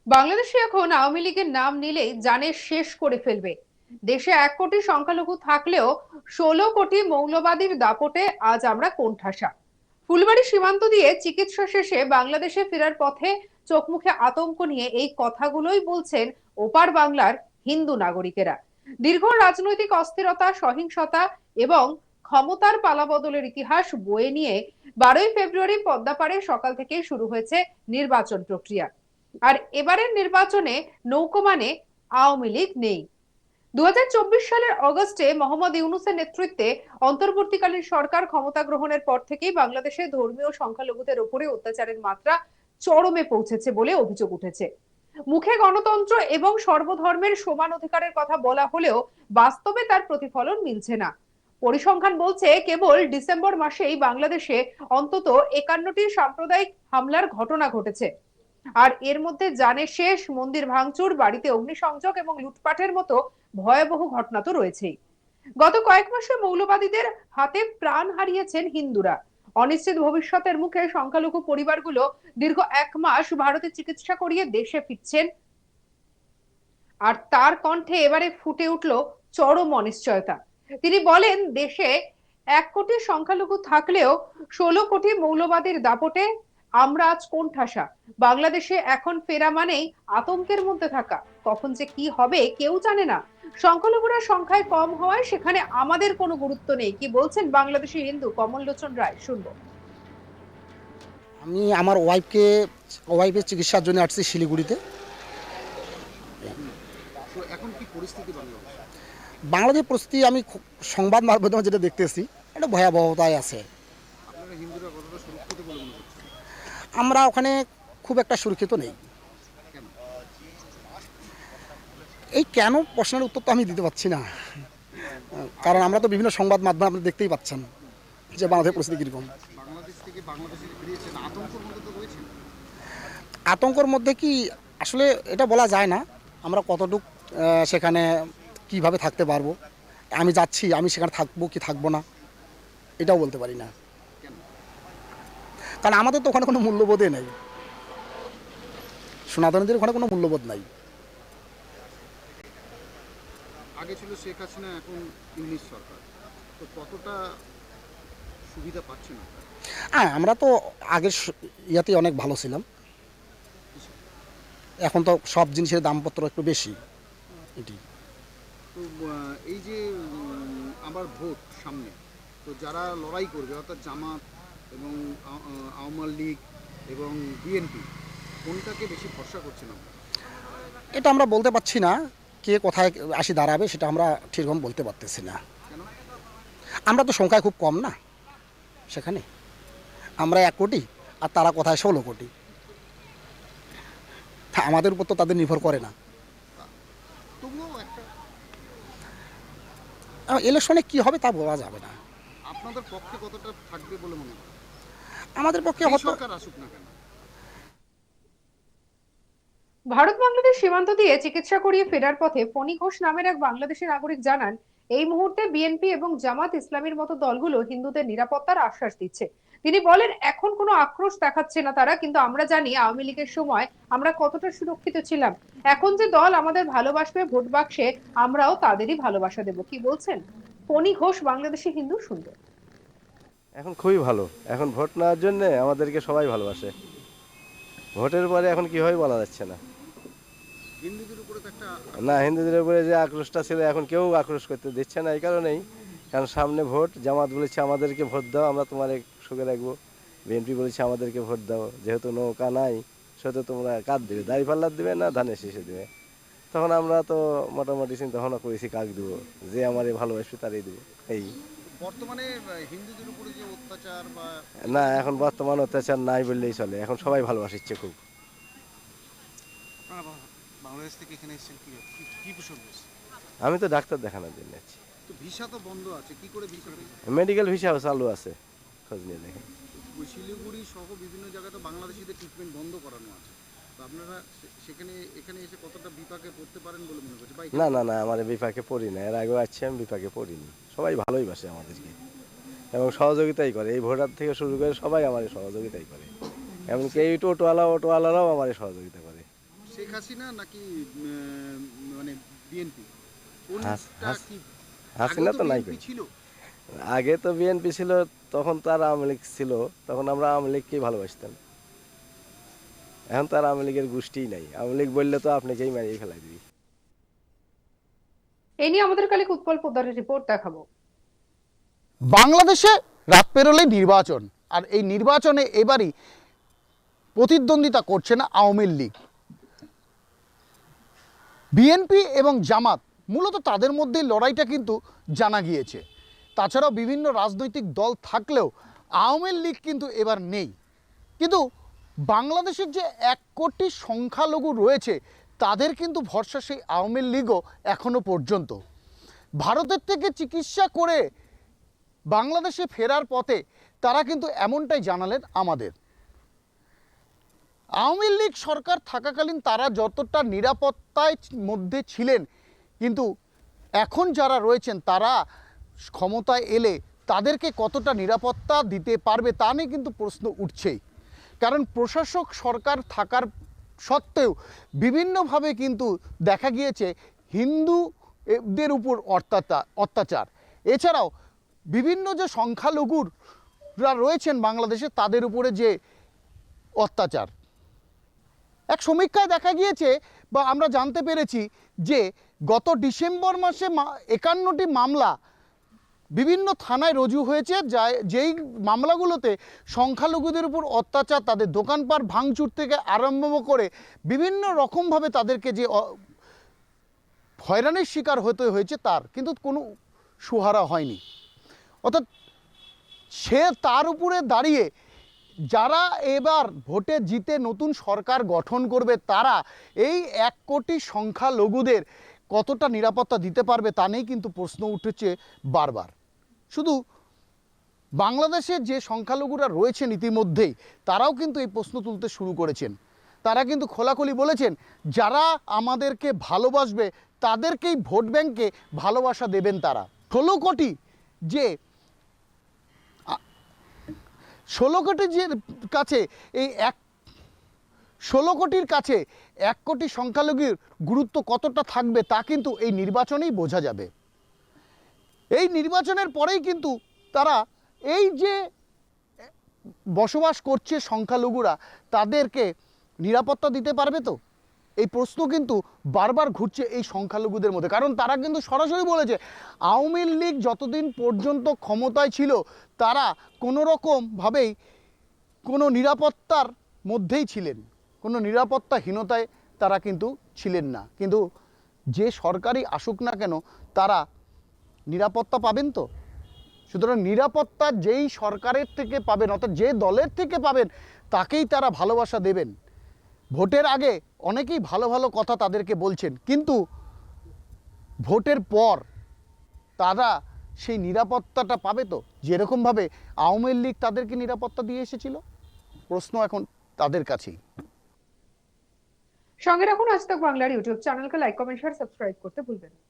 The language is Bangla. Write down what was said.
বাংলাদেশে এখন আওয়ামী লীগের নাম নিলেই জানে শেষ করে ফেলবে। দেশে 1 কোটি সংখ্যালঘু থাকলেও 16 কোটি মৌলবাদীর দাপটে আজ আমরা কোণঠাসা। ফুলবাড়ী সীমান্ত দিয়ে চিকিৎসা শেষে বাংলাদেশে ফেরার পথে চোখ মুখে আতঙ্ক নিয়ে এই কথাগুলোই বলছেন ওপার বাংলার হিন্দু নাগরিকেরা। দীর্ঘ রাজনৈতিক অস্থিরতা, সহিংসতা এবং ক্ষমতার পালাবদলের ইতিহাস বয়ে নিয়ে 12ই ফেব্রুয়ারি পদ্মাপাড়ে সকাল থেকেই শুরু হয়েছে নির্বাচন প্রক্রিয়া। আর এবারের নির্বাচনে নৌকোমানে আওয়ামী লীগ নেই। 2024 সালের অগস্টে মোহাম্মদ ইউনূসের নেতৃত্বে অন্তর্বর্তীকালীন সরকার ক্ষমতা গ্রহণের পর থেকেই বাংলাদেশে ধর্মীয় সংখ্যালঘুদের উপরে অত্যাচারের মাত্রা চরমে পৌঁছেছে বলে অভিযোগ উঠেছে। মুখে গণতন্ত্র এবং সর্বধর্মের সমান অধিকারের কথা বলা হলেও বাস্তবে তার প্রতিফলন মিলছে না। পরিসংখ্যান বলছে কেবল ডিসেম্বর মাসেই বাংলাদেশে অন্তত 51টি সাম্প্রদায়িক হামলার ঘটনা ঘটেছে। আর এর মধ্যে জানে শেষ, মন্দির ভাঙচুর, বাড়িতে অগ্নিসংযোগ এবং লুটপাটের মতো ভয়াবহ ঘটনা তো রয়েছেই। গত কয়েক মাসে মৌলবাদীদের হাতে প্রাণ হারিয়েছেন হিন্দুরা। অনিশ্চিত ভবিষ্যতের মুখে সংখ্যালঘু পরিবারগুলো দীর্ঘ 1 মাস ভারতে চিকিৎসা করিয়ে দেশে ফিরছেন। আর তার কণ্ঠে এবারে ফুটে উঠল চরম অনিশ্চয়তা। তিনি বলেন, দেশে 1 কোটি সংখ্যালঘু থাকলেও 16 কোটি মৌলবাদীর দাপটে আমরা আজ কোণঠাসা। বাংলাদেশে এখন ফেরা মানেই আতঙ্কের মধ্যে থাকা। কখন যে কি হবে কেউ জানে না। সংখ্যালঘুরা সংখ্যায় কম হওয়ায় সেখানে আমাদের কোনো গুরুত্ব নেই, কি বলছেন বাংলাদেশি হিন্দু কমল লোচন রায়, শুনবো। আমি আমার ওয়াইফের চিকিৎসার জন্য আসছি শিলিগুড়িতে। তো এখন কি পরিস্থিতি বাংলাদেশে? বাংলাদেশের পরিস্থিতি আমি সংবাদ মাধ্যমে যেটা দেখতেছি এটা ভয়াবহতায় আছে। আপনারা হিন্দুরা কতটা সুরক্ষিত বলে মনে করছেন? আমরা ওখানে খুব একটা সুরক্ষিত নেই। কেন? এই কেন প্রশ্নের উত্তর তো আমি দিতে পারছি না, কারণ আমরা তো বিভিন্ন সংবাদ মাধ্যমে আপনি দেখতেই পাচ্ছেন যে বাংলাদেশের পরিস্থিতি কীরকম। বাংলাদেশ থেকে বাংলাদেশে ফিরিয়েছেন, আতঙ্কের মধ্যে তো রয়েছেন। আতঙ্কের মধ্যে কি আসলে এটা বলা যায় না আমরা কতটুক সেখানে কিভাবে থাকতে পারবো। আমি যাচ্ছি, আমি সেখানে থাকবো কি থাকবো না এটাও বলতে পারি না, কেন? কারণ আমাদের তো ওখানে কোনো মূল্যবোধই নেই। সনাতনীদের ওখানে কোনো মূল্যবোধ নাই। আগে ছিল শেখ হাসিনা, এখন ইউনিশ সরকার, তো কতটা সুবিধা পাচ্ছেন আপনারা? হ্যাঁ, আমরা তো আগের ইয়াতেই অনেক ভালো ছিলাম। এখন তো সব জিনিসের দামপত্র একটু বেশি এটি। তো এই যে আবার ভোট সামনে, তো যারা লড়াই করবে অর্থাৎ জামাত এবং আওয়ামী লীগ এবং বিএনপি, কোনটাকে বেশি ভরসা করছেন আপনারা? এটা আমরা বলতে পারছি না কে কোথায় আসি দাঁড়াবে, সেটা আমরা ঠিকরকম বলতে পারতেছি না। কেন? আমরা তো সংখ্যায় খুব কম না সেখানে। আমরা 1 কোটি আর তারা কোথায় 16 কোটি। আমাদের উপর তো তাদের নির্ভর করে না। তবুও একটা ইলেকশনে কি হবে তা বলা যাবে না। আপনাদের পক্ষে কতটা থাকবে বলে মনে হয়? আমাদের পক্ষে এই হয়তো সরকার আসুক না কেন? ভারত বাংলাদেশ সীমান্ত দিয়ে চিকিৎসা করিয়ে ফেরার পথে ফণী ঘোষ নামের এক বাংলাদেশি নাগরিক জানান, এই মুহূর্তে বিএনপি এবং জামাত ইসলামীর মতো দলগুলো হিন্দুদের নিরাপত্তার আশ্বাস দিচ্ছে। তিনি বলেন, এখন কোনো আক্রোশ দেখাচ্ছে না তারা, কিন্তু আমরা জানি আওয়ামী লীগের সময় আমরা কতটা সুরক্ষিত ছিলাম। এখন যে দল আমাদের ভালোবাসবে ভোট বাক্সে, আমরাও তাদেরই ভালোবাসা দেব। কি বলছেন ফণী ঘোষ, বাংলাদেশি হিন্দু, শুনবো। এখন খুবই ভালো। এখন ভোট নেওয়ার জন্য আমাদেরকে সবাই ভালোবাসে। ভোটের পরে এখন কি হয় বলা যাচ্ছে না। হিন্দুদের উপরে তো একটা না, হিন্দুদের উপরে যে আক্রোশটা ছিল এখন কেউ আক্রোশ করতে দিচ্ছে না, এই কারণেই কারণ সামনে ভোট। জামাত বলেছে আমাদেরকে ভোট দাও, আমরা তোমার সুখে রাখবো। বিএনপি বলেছে আমাদেরকে ভোট দাও, যেহেতু নৌকা নাই সেহেতু তোমরা কাজ দেবে, দাঁড়িপাল্লার দেবে না ধানের শীষে দেবে। তখন আমরা তো মোটামুটি চিন্তা ভাবনা করেছি কাজ দেবো, যে আমার ভালোবাসবে তারই দেবো। এই বর্তমানে হিন্দুদের উপরে যে অত্যাচার বা না, এখন বর্তমান অত্যাচার নাই বললেই চলে, এখন সবাই ভালোবাসিচ্ছে খুব। আপনারা বাংলাদেশ থেকে এখানে এসেছেন কি প্রসঙ্গ? আমি তো ডাক্তার দেখানোর জন্য আছি। তো ভিসা তো বন্ধ আছে, কি করে ভিসা পেয়েছেন? মেডিকেল ভিসাও চালু আছে, খোঁজ নিয়ে দেখেন। শিলিগুড়ি সহ বিভিন্ন জায়গায় তো বাংলাদেশিদের ট্রিটমেন্ট বন্ধ করানো আছে, তো আপনারা এখানে এসে কতটা বিপাকে পড়তে পারেন বলে মনে করছেন? না না না, আমার বিপাকে পড়ি না, এর আগেও আছি, আমি বিপাকে পড়িনি। সবাই ভালোই বাসে আমাদেরকে এবং সহযোগিতাই করে। এই ভোটার থেকে শুরু করে সবাই আমার সহযোগিতাই করে, এমনকি এই টোটোওয়ালারাও আমার সহযোগিতা করে। শেখ হাসিনা নাকি মানে বিএনপি কোনটা হাস- কি? হাসিনা আগেও তো নাই BNP কই। ছিল। আগে তো বিএনপি ছিল, তখন তো আর আওয়ামী লীগ ছিল, তখন আমরা আওয়ামী লীগকেই ভালোবাসতাম। এখন তো আর আওয়ামী লীগের গোষ্ঠীই নাই, আওয়ামী লীগ বললে তো আপনাকেই মারিয়ে ফেলাই দিবি। এই নিয়ে আমাদের কালকে উৎপল পোদ্দারের রিপোর্ট দেখাবো। বাংলাদেশে রাত পেরোলেই নির্বাচন, আর এই নির্বাচনে এবারই প্রতিদ্বন্দ্বিতা করছে না আওয়ামী লীগ, বিএনপি এবং জামাত। মূলত তাদের মধ্যেই লড়াইটা কিন্তু জানা গিয়েছে। তাছাড়াও বিভিন্ন রাজনৈতিক দল থাকলেও আওয়ামী লীগ কিন্তু এবার নেই। কিন্তু বাংলাদেশের যে 1 কোটি সংখ্যালঘু রয়েছে তাদের কিন্তু ভরসা সেই আওয়ামী লীগও এখনো পর্যন্ত। ভারতের থেকে চিকিৎসা করে বাংলাদেশে ফেরার পথে তারা কিন্তু এমনটাই জানালেন আমাদের। আওয়ামী লীগ সরকার থাকাকালীন তারা যতটা নিরাপত্তার মধ্যে ছিলেন, কিন্তু এখন যারা রয়েছেন তারা ক্ষমতায় এলে তাদেরকে কতটা নিরাপত্তা দিতে পারবে তা নিয়ে কিন্তু প্রশ্ন উঠছেই। কারণ প্রশাসক সরকার থাকার সত্ত্বেও বিভিন্নভাবে কিন্তু দেখা গিয়েছে হিন্দুদের উপর অত্যাচার। এছাড়াও বিভিন্ন যে সংখ্যালঘুরা রয়েছেন বাংলাদেশে তাদের উপরে যে অত্যাচার, এক সমীক্ষায় দেখা গিয়েছে বা আমরা জানতে পেরেছি যে গত ডিসেম্বর মাসে 51টি মামলা বিভিন্ন থানায় রুজু হয়েছে, যেই মামলাগুলোতে সংখ্যালঘুদের উপর অত্যাচার, তাদের দোকানপাট ভাঙচুর থেকে আরম্ভ করে বিভিন্ন রকমভাবে তাদেরকে যে হয়রানির শিকার হতে হয়েছে তার কিন্তু কোনো সুহারা হয়নি। অর্থাৎ সে তার উপরে দাঁড়িয়ে যারা এবার ভোটে জিতে নতুন সরকার গঠন করবে তারা এই 1 কোটি সংখ্যালঘুদের কতটা নিরাপত্তা দিতে পারবে তা নিয়েই কিন্তু প্রশ্ন উঠেছে বারবার। শুধু বাংলাদেশে যে সংখ্যালঘুরা রয়েছেন ইতিমধ্যেই তারাও কিন্তু এই প্রশ্ন তুলতে শুরু করেছেন। তারা কিন্তু খোলাখুলি বলেছেন যারা আমাদেরকে ভালোবাসবে তাদেরকেই ভোট ব্যাংকে ভালোবাসা দেবেন তারা। 16 কোটির কাছে এই 16 কোটির কাছে 1 কোটি সংখ্যালঘুর গুরুত্ব কতটা থাকবে তা কিন্তু এই নির্বাচনেই বোঝা যাবে। এই নির্বাচনের পরেই কিন্তু তারা এই যে বসবাস করছে সংখ্যালঘুরা তাদেরকে নিরাপত্তা দিতে পারবে তো, এই প্রশ্ন কিন্তু বারবার ঘুরছে এই সংখ্যালঘুদের মধ্যে। কারণ তারা কিন্তু সরাসরি বলেছে আওয়ামী লীগ যতদিন পর্যন্ত ক্ষমতায় ছিল তারা কোনো রকমভাবেই কোনো নিরাপত্তার মধ্যেই ছিলেন, কোনো নিরাপত্তাহীনতায় তারা কিন্তু ছিলেন না। কিন্তু যে সরকারই আসুক না কেন তারা নিরাপত্তা পাবেন তো। সুতরাং নিরাপত্তা যেই সরকারের থেকে পাবেন অর্থাৎ যে দলের থেকে পাবেন তাকেই তারা ভালোবাসা দেবেন। ভোটের আগে অনেকেই ভালো ভালো কথা তাদেরকে বলছেন, কিন্তু ভোটের পর তারা সেই নিরাপত্তাটা পাবে তো, যেরকমভাবে আওয়ামী লীগ তাদেরকে নিরাপত্তা দিয়ে এসেছিল। প্রশ্ন এখন তাদের কাছেই। সঙ্গে রাখুন আজ তাক বাংলার ইউটিউব চ্যানেলকে, লাইক কমেন্ট শেয়ার সাবস্ক্রাইব করতে ভুলবেন না।